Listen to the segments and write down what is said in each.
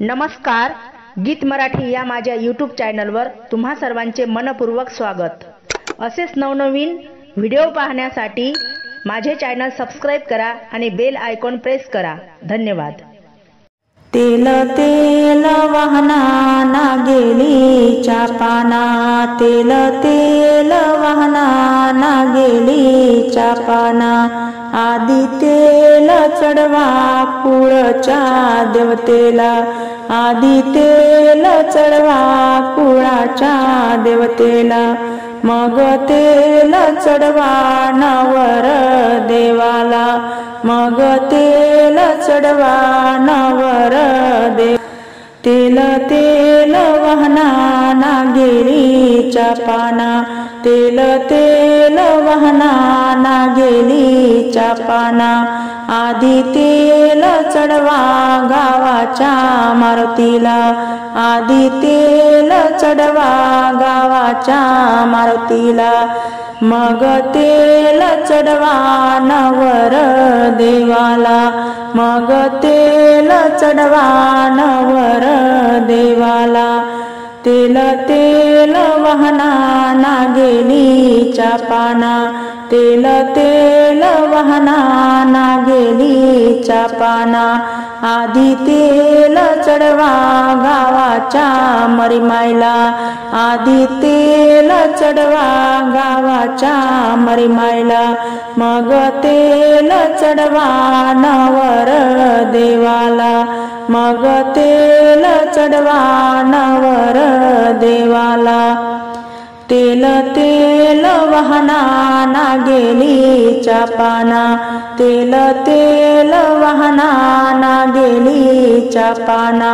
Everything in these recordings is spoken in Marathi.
नमस्कार, गीत मराठी या माझ्या यूट्यूब चॅनलवर तुम्हा सर्वांचे मनपूर्वक स्वागत। असेच नवनवीन व्हिडिओ पाहण्यासाठी माझे चॅनल सबस्क्राइब करा आणि बेल आयकॉन प्रेस करा। धन्यवाद। तेल तेल वाहना ना गेली चापाना, तेल तेल वाहना ना गेली चापाना। आधी तेल चढवा कुळच्या देवतेला, आधी तेल चढवा कुळाच्या देवतेला। मग तेल चढवा नवर देवाला, मग तेल चढवा नवर देव। तेल तेल वाहना ना गेली चापाना, तेल तेल वाहना ना गेली चापाना। आधी तेल चढवा गावाच्या मारुतीला, आधी तेल चढवा गावाच्या मारुतीला। मग तेल चढवा नवर देवाला, मग तेल चढवा नवर देवाला। तेल तेल वाहना ना गेली चापाना, तेल तेल वाहना ना गेली चापाना। आधी तेल चढवा गावाच्या मरीमायला, आधी तेल चढवा गावाच्या मरीमायला। मग तेल चढवा नवर देवाला, मग तेल चढवा नवर देवाला। तेल तेल वाहना ना गेली चापाना, तेल तेल वाहना ना गेली चापाना।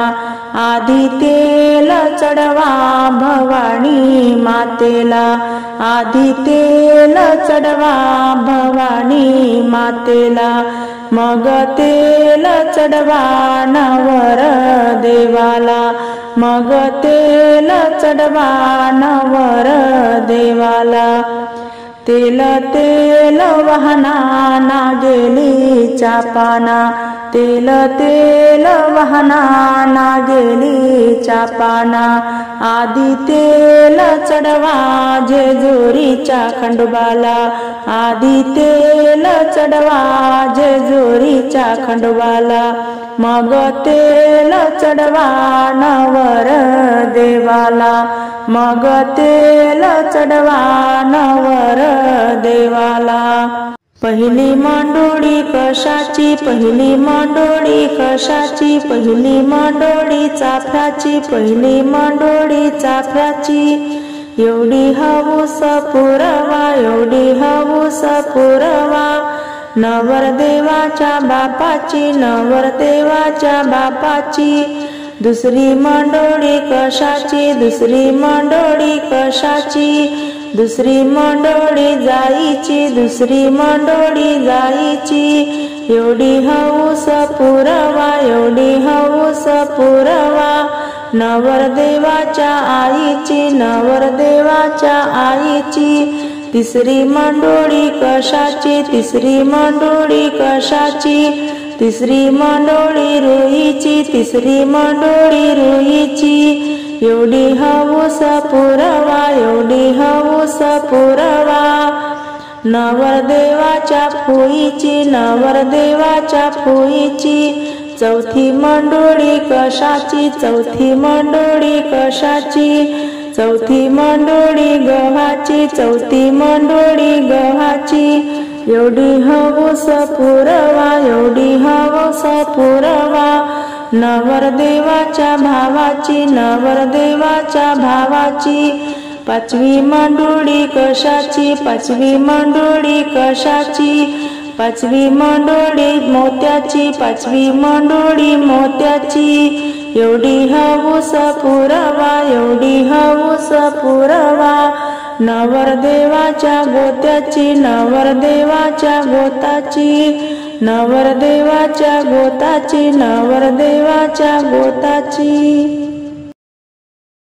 आधी तेल चढवा भवानी मातेला, आधी तेल चढवा भवानी मातेला। मग तेल चढवा नवर देवाला, मग तेल चढवा नवर देवाला। तेल तेल वाहना ना गेली चापाना, तेल तेल वाहना ना गेली चापाना। आधी तेल चढवा जेजुरीच्या खंडोबाला, आधी तेल चढवा जेजुरीच्या खंडोबाला। मग तेल चढवा नवर देवाला, मग तेल चढवा नवर देवाला। पहिली मांडोळी कशाची, पहिली मांडोळी कशाची, पहिली मांडोळी चाफ्याची, पहिली मांडोळी चाफ्याची। एवढी हौस पुरवा, एवढी हौस पुरवा नवरदेवाच्या बापाची, नवरदेवाच्या बापाची। दुसरी मांडोळी कशाची, दुसरी मांडोळी कशाची, दुसरी मांडोळी जाईची, दुसरी मांडोळी जाईची। एवढी हौस पुरवा, एवढी हौस पुरवा नवरदेवाच्या आईची, नवरदेवाच्या आईची। तिसरी मांडोळी कशाची, तिसरी मांडोळी कशाची, तिसरी मांडोळी रुईची, तिसरी मांडोळी रुईची। एवढी हौस पुरवा, एवढी हौस पुरवा नवरदेवाच्या फुईची, नवरदेवाच्या फुईची। चौथी मांडोळी कशाची, चौथी मांडोळी कशाची, चौथी मांडोळी गव्हाची, चौथी मांडोळी गव्हाची। एवढी हौस पुरवा, एवढी हौस पुरवा नवरदेवाच्या भावाची, नवरदेवाच्या भावाची। पाचवी मांडोळी कशाची, पाचवी मांडोळी कशाची, पाचवी मांडोळी मोत्याची, पाचवी मांडोळी मोत्याची। एवढी हौस पुरवा, एवढी हौस पुरवा नवरदेवाच्या गोत्याची, नवरदेवाच्या गोताची, नवरदेवाच्या गोताची, नवरदेवाच्या गोताची।